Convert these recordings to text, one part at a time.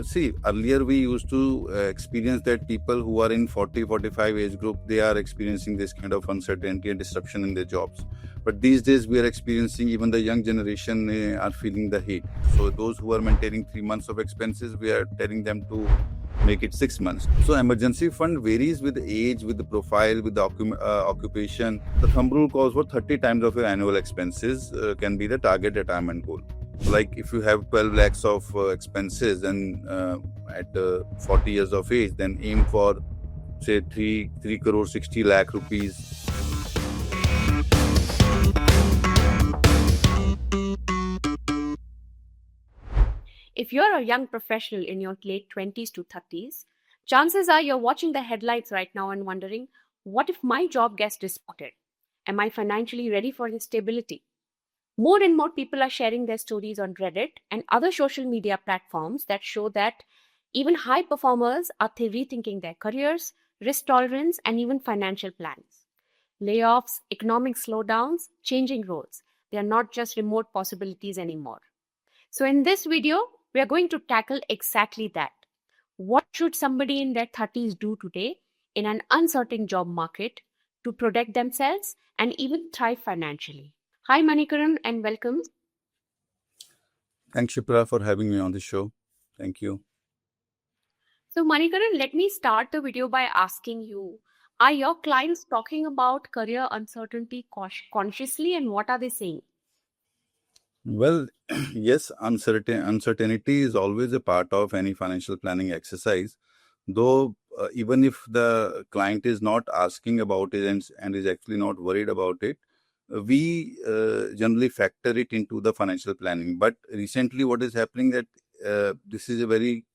see, earlier we used to experience that people who are in 40-45 age group, they are experiencing this kind of uncertainty and disruption in their jobs. But these days we are experiencing, even the young generation are feeling the heat. So those who are maintaining 3 months of expenses, we are telling them to make it 6 months. So emergency fund varies with the age, with the profile, with the occupation. The thumb rule calls for 30 times of your annual expenses can be the target retirement goal. Like if you have 12 lakhs of expenses and at 40 years of age, then aim for say 3 crore 60 lakh rupees. If you're a young professional in your late 20s to 30s, chances are you're watching the headlights right now and wondering, what if my job gets disrupted? Am I financially ready for this stability? More and more people are sharing their stories on Reddit and other social media platforms that show that even high performers are rethinking their careers, risk tolerance, and even financial plans. Layoffs, economic slowdowns, changing roles. They are not just remote possibilities anymore. So in this video, we are going to tackle exactly that. What should somebody in their 30s do today in an uncertain job market to protect themselves and even thrive financially? Hi, Manikaran, and welcome. Thanks, Shipra, for having me on the show. Thank you. So, Manikaran, let me start the video by asking you, are your clients talking about career uncertainty consciously, and what are they saying? Well, yes, uncertainty is always a part of any financial planning exercise. Though, even if the client is not asking about it and is actually not worried about it, we generally factor it into the financial planning. But recently, what is happening that this is a very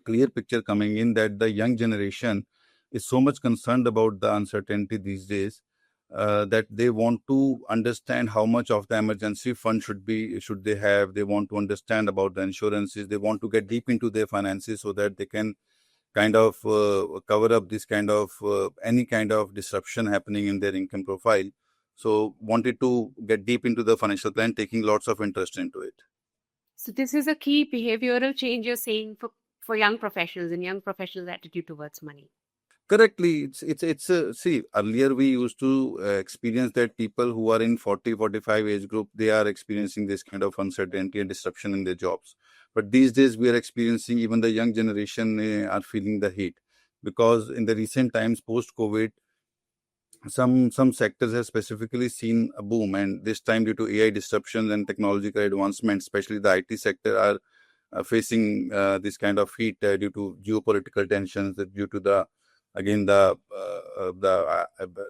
clear picture coming in that the young generation is so much concerned about the uncertainty these days that they want to understand how much of the emergency fund should they have. They want to understand about the insurances. They want to get deep into their finances so that they can kind of cover up this kind of any kind of disruption happening in their income profile. So wanted to get deep into the financial plan, taking lots of interest into it. So this is a key behavioral change you're saying for young professionals and young professionals' attitude towards money. Correctly, it's see, earlier we used to experience that people who are in 40-45 age group, they are experiencing this kind of uncertainty and disruption in their jobs. But these days we are experiencing, even the young generation are feeling the heat, because in the recent times post COVID, some sectors have specifically seen a boom, and this time due to AI disruptions and technological advancements, especially the IT sector are facing this kind of heat due to geopolitical tensions, due to the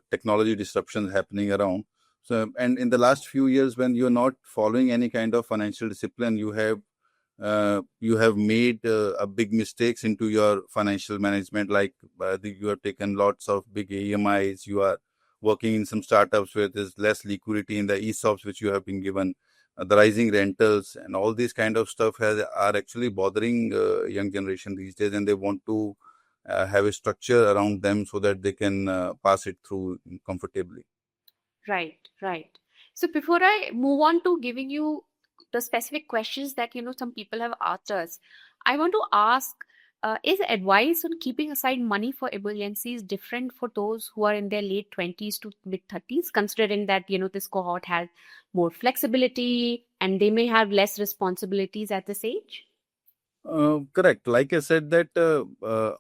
technology disruptions happening around. So, and in the last few years, when you're not following any kind of financial discipline, you have made a big mistakes into your financial management. Like you have taken lots of big AMIs. You are working in some startups where there's less liquidity in the ESOPs which you have been given. The rising rentals and all these kind of stuff are actually bothering young generation these days, and they want to have a structure around them so that they can pass it through comfortably. Right, right. So before I move on to giving you the specific questions that some people have asked us, I want to ask, is advice on keeping aside money for emergencies different for those who are in their late 20s to mid 30s, considering that this cohort has more flexibility and they may have less responsibilities at this age? Correct. Like I said, that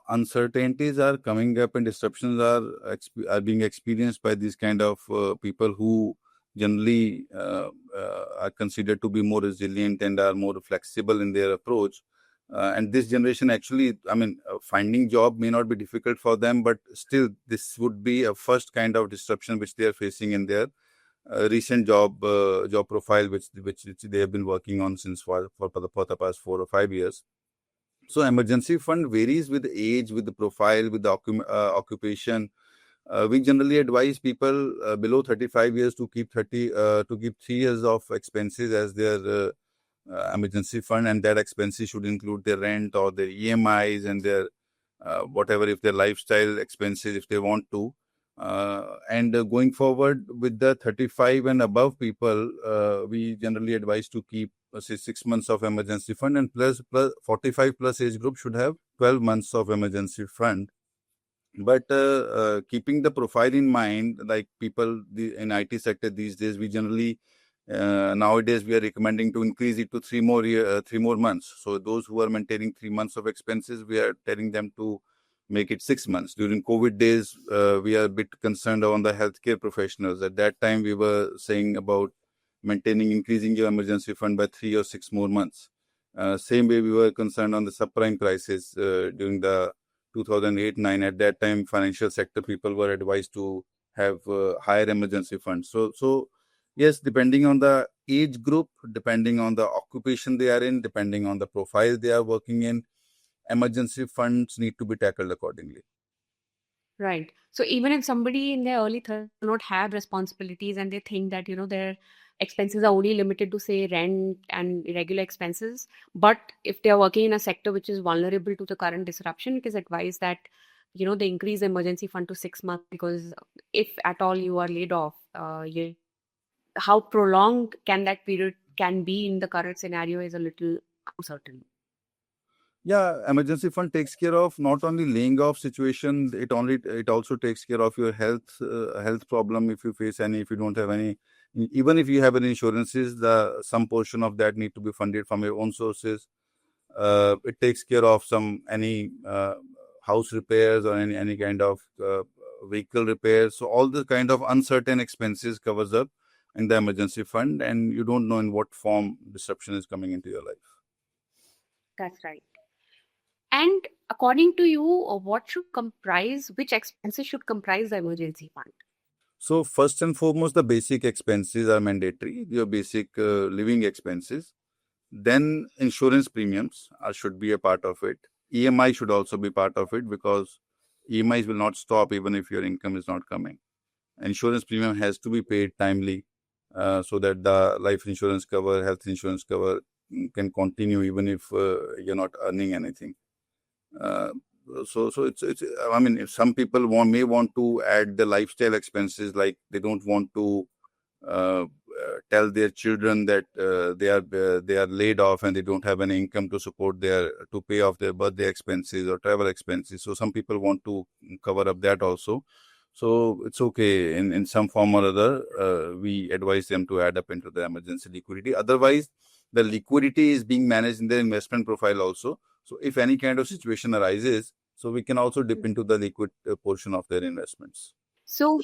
uncertainties are coming up and disruptions are being experienced by these kind of people who generally are considered to be more resilient and are more flexible in their approach. And this generation actually, finding job may not be difficult for them, but still this would be a first kind of disruption which they are facing in their recent job profile, which they have been working on since for the past 4 or 5 years. So emergency fund varies with age, with the profile, with the occupation. We generally advise people below 35 years to keep 3 years of expenses as their emergency fund, and that expenses should include their rent or their EMIs and their whatever, if their lifestyle expenses, if they want to. And going forward with the 35 and above people, we generally advise to keep say 6 months of emergency fund, and plus 45 plus age group should have 12 months of emergency fund. But keeping the profile in mind, like people in IT sector these days, we generally nowadays we are recommending to increase it to 3 more months. So those who are maintaining 3 months of expenses, we are telling them to make it 6 months. During COVID days, we are a bit concerned on the healthcare professionals. At that time, we were saying about increasing your emergency fund by 3 or 6 more months. Same way, we were concerned on the subprime crisis during the 2008-9. At that time, financial sector people were advised to have higher emergency funds. So yes, depending on the age group, depending on the occupation they are in, depending on the profile they are working in, emergency funds need to be tackled accordingly. Right. So even if somebody in their early 30s do not have responsibilities and they think that, their expenses are only limited to, say, rent and regular expenses, but if they are working in a sector which is vulnerable to the current disruption, it is advised that, they increase the emergency fund to 6 months, because if at all you are laid off, how prolonged can that period can be in the current scenario is a little uncertain. Yeah, emergency fund takes care of not only laying off situation, it also takes care of your health problem if you face any, if you don't have any, even if you have any insurances, some portion of that need to be funded from your own sources. It takes care of any house repairs or any kind of vehicle repairs. So all the kind of uncertain expenses covers up in the emergency fund, and you don't know in what form disruption is coming into your life. That's right. And according to you, which expenses should comprise the emergency fund? So first and foremost, the basic expenses are mandatory, your basic living expenses. Then insurance premiums should be a part of it. EMI should also be part of it, because EMIs will not stop even if your income is not coming. Insurance premium has to be paid timely, so that the life insurance cover, health insurance cover can continue even if you're not earning anything. So it's I mean, if some people may want to add the lifestyle expenses, like they don't want to tell their children that they are laid off and they don't have any income to pay off their birthday expenses or travel expenses. So some people want to cover up that also. So it's okay, in some form or other, we advise them to add up into the emergency liquidity. Otherwise, the liquidity is being managed in their investment profile also. So if any kind of situation arises, so we can also dip into the liquid portion of their investments. So,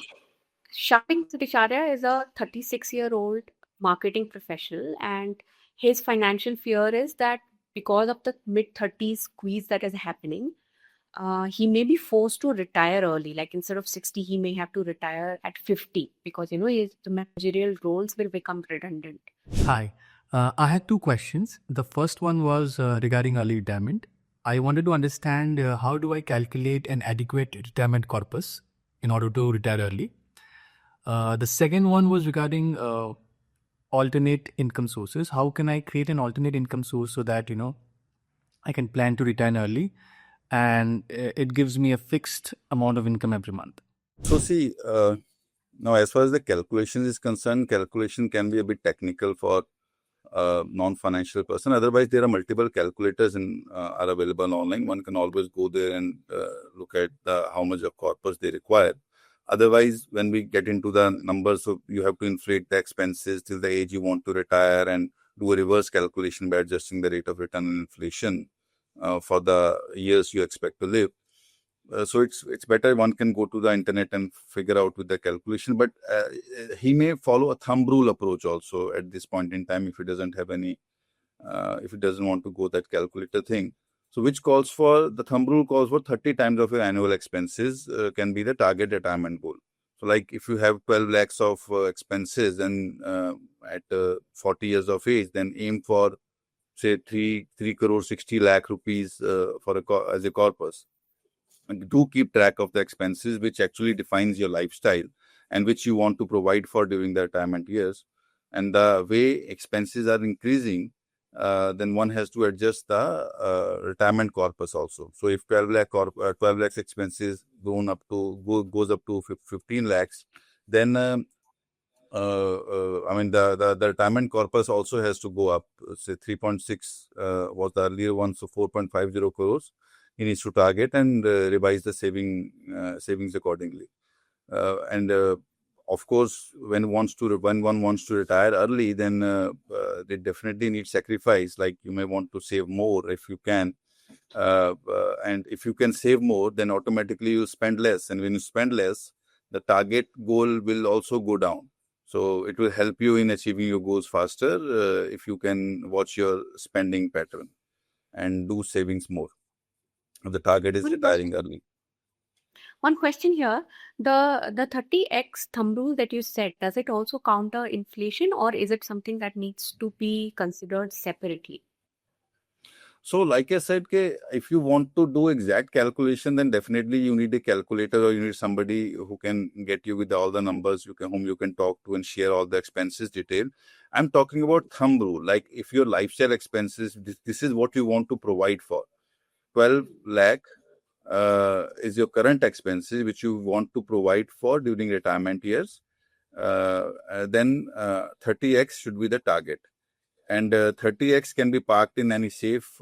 Shaping Satisharya is a 36-year-old marketing professional, and his financial fear is that because of the mid 30s squeeze that is happening, he may be forced to retire early. Like instead of 60, he may have to retire at 50, because the managerial roles will become redundant. Hi, I had two questions. The first one was regarding early retirement. I wanted to understand how do I calculate an adequate retirement corpus in order to retire early. The second one was regarding alternate income sources. How can I create an alternate income source so that I can plan to retire early, and it gives me a fixed amount of income every month? So see, now as far as the calculation is concerned, calculation can be a bit technical for non-financial person. Otherwise, there are multiple calculators are available online. One can always go there and look at how much of corpus they require. Otherwise, when we get into the numbers, so you have to inflate the expenses till the age you want to retire and do a reverse calculation by adjusting the rate of return on inflation for the years you expect to live. So it's better one can go to the internet and figure out with the calculation. But he may follow a thumb rule approach also at this point in time if he doesn't have any, if he doesn't want to go that calculator thing. So the thumb rule calls for 30 times of your annual expenses can be the target retirement goal. So like if you have 12 lakhs of expenses, then at 40 years of age, then aim for say 3 crore 60 lakh rupees as a corpus. And do keep track of the expenses, which actually defines your lifestyle and which you want to provide for during the retirement years. And the way expenses are increasing, then one has to adjust the retirement corpus also. So if 12 lakhs expenses goes up to 15 lakhs, then I mean, the retirement corpus also has to go up. Say 3.6 was the earlier one, so 4.50 crores. He needs to target and revise the savings accordingly. And of course, when one wants to retire early, then they definitely need sacrifice. Like you may want to save more if you can, and if you can save more, then automatically you spend less. And when you spend less, the target goal will also go down. So it will help you in achieving your goals faster if you can watch your spending pattern and do savings more. The target is One retiring question. early. One question here. The 30x thumb rule that you said, does it also counter inflation, or is it something that needs to be considered separately? So, like I said, if you want to do exact calculation, then definitely you need a calculator or you need somebody who can get you with all the numbers whom you can talk to and share all the expenses detail. I'm talking about thumb rule. Like if your lifestyle expenses, this is what you want to provide for. 12 lakh is your current expenses which you want to provide for during retirement years. Then 30x should be the target. And 30x can be parked in any safe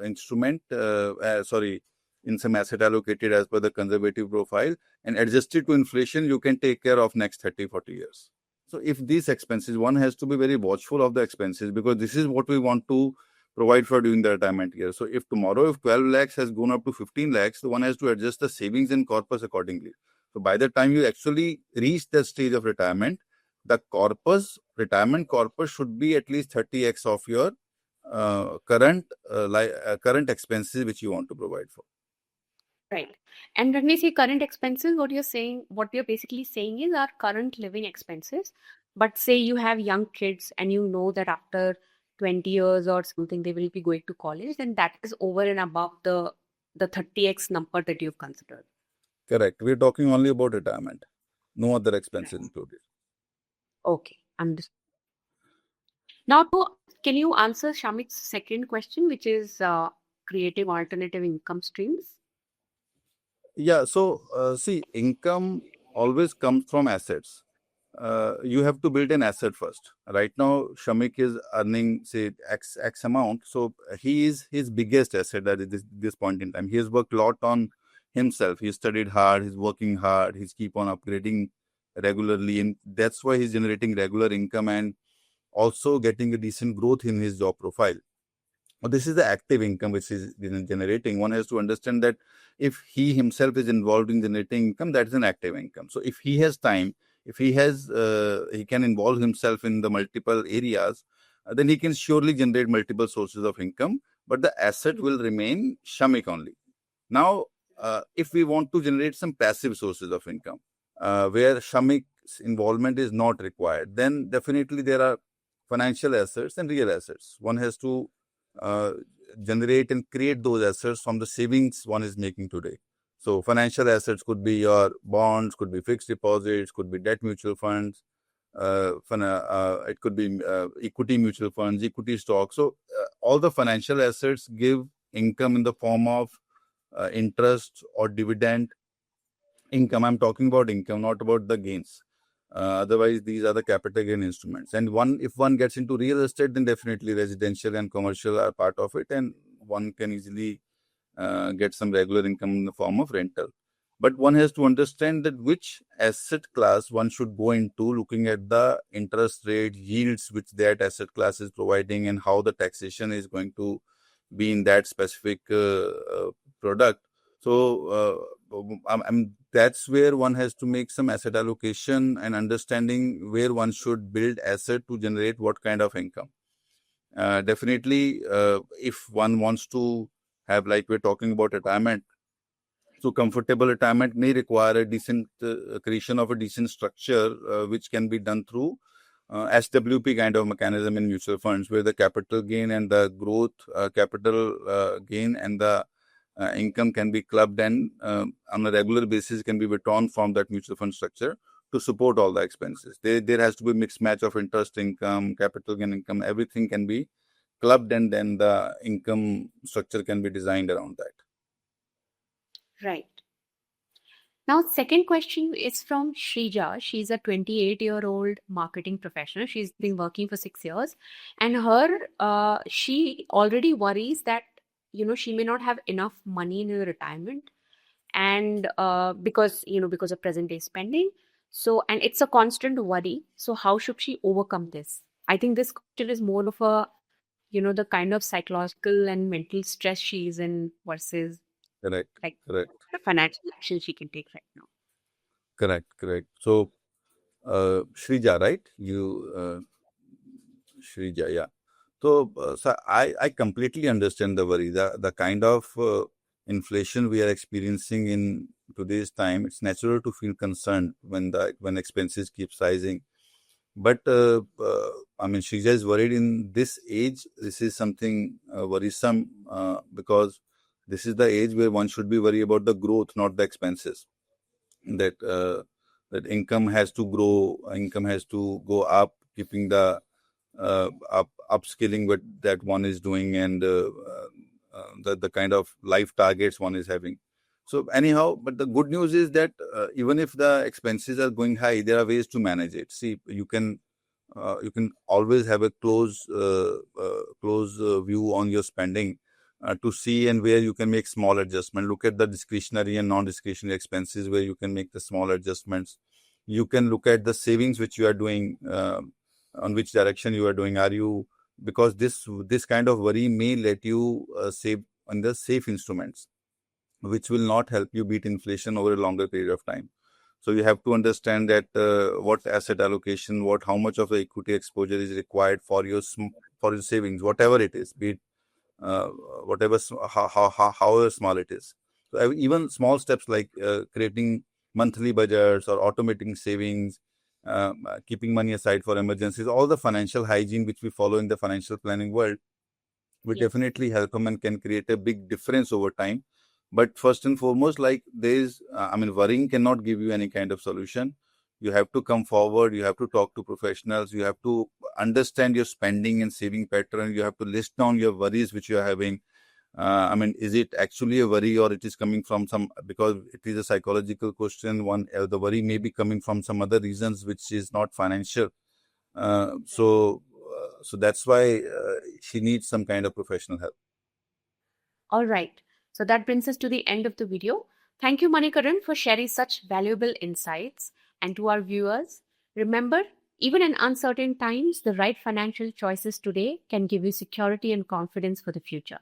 instrument, in some asset allocated as per the conservative profile, and adjusted to inflation, you can take care of next 30-40 years. So if these expenses, one has to be very watchful of the expenses, because this is what we want to provide for during the retirement year. So if tomorrow, if 12 lakhs has gone up to 15 lakhs, the one has to adjust the savings and corpus accordingly. So by the time you actually reach that stage of retirement, the retirement corpus should be at least 30x of your current expenses which you want to provide for. Right. And when we say current expenses, what you're basically saying is our current living expenses. But say you have young kids and you know that after 20 years or something they will be going to college, then that is over and above the 30x number that you've considered. Correct. We're talking only about retirement. No other expenses included. Okay. Understood. Now, can you answer Shamik's second question, which is creating alternative income streams? Yeah. So, see, income always comes from assets. You have to build an asset first. Right now, Shamik is earning, say, X amount. So he is his biggest asset at this point in time. He has worked a lot on himself. He studied hard. He's working hard. He's keep on upgrading regularly, and that's why he's generating regular income and also getting a decent growth in his job profile. This is the active income which is generating. One has to understand that if he himself is involved in generating income, that is an active income. So if he has time, if he can involve himself in the multiple areas, then he can surely generate multiple sources of income, but the asset will remain Shamik only. Now, if we want to generate some passive sources of income, where Shamik's involvement is not required, then definitely there are financial assets and real assets. One has to uh, generate and create those assets from the savings one is making today. So financial assets could be your bonds, could be fixed deposits, could be debt mutual funds, it could be equity mutual funds, equity stocks. So all the financial assets give income in the form of interest or dividend income. I'm talking about income, not about the gains. Otherwise, these are the capital gain instruments. And if one gets into real estate, then definitely residential and commercial are part of it, and one can easily get some regular income in the form of rental. But one has to understand that which asset class one should go into, looking at the interest rate yields which that asset class is providing and how the taxation is going to be in that specific product. So that's where one has to make some asset allocation and understanding where one should build asset to generate what kind of income. Definitely, if one wants to have, like we're talking about retirement, so comfortable retirement may require a decent creation of a decent structure, which can be done through SWP kind of mechanism in mutual funds, where the capital gain and the growth capital gain and the income can be clubbed and on a regular basis can be withdrawn from that mutual fund structure to support all the expenses. There has to be a mixed match of interest income, capital gain income, everything can be clubbed, and then the income structure can be designed around that. Right. Now, second question is from Shrija. She's a 28-year-old marketing professional. She's been working for 6 years, and she already worries that she may not have enough money in her retirement, and because of present day spending. So, and it's a constant worry. So, how should she overcome this? I think this question is more of a the kind of psychological and mental stress she's in versus Correct, like correct, the financial action she can take right now. correct. So, Shrija, right? Shrija, yeah. So I completely understand the worry. The kind of inflation we are experiencing in today's time, it's natural to feel concerned when expenses keep rising. But I mean, Shrija is worried in this age. This is something worrisome because this is the age where one should be worried about the growth, not the expenses. That income has to grow, income has to go up, keeping the upskilling what that one is doing, and the kind of life targets one is having. So anyhow, but the good news is that even if the expenses are going high, there are ways to manage it. See, you can always have a close view on your spending to see and where you can make small adjustment. Look at the discretionary and non-discretionary expenses where you can make the small adjustments. You can look at the savings which you are doing, on which direction you are doing. Are you, because this kind of worry may let you save on the safe instruments, which will not help you beat inflation over a longer period of time. So you have to understand that what asset allocation, how much of the equity exposure is required for your savings, whatever it is, be it whatever however small it is. So even small steps like creating monthly budgets or automating savings, keeping money aside for emergencies, all the financial hygiene which we follow in the financial planning world will Yes. definitely help them and can create a big difference over time. But first and foremost, like worrying cannot give you any kind of solution. You have to come forward, you have to talk to professionals, you have to understand your spending and saving pattern, you have to list down your worries which you are having. Is it actually a worry, or it is coming from some, because it is a psychological question, the worry may be coming from some other reasons which is not financial. So that's why she needs some kind of professional help. All right. So that brings us to the end of the video. Thank you, Manikaran, for sharing such valuable insights. And to our viewers, remember, even in uncertain times, the right financial choices today can give you security and confidence for the future.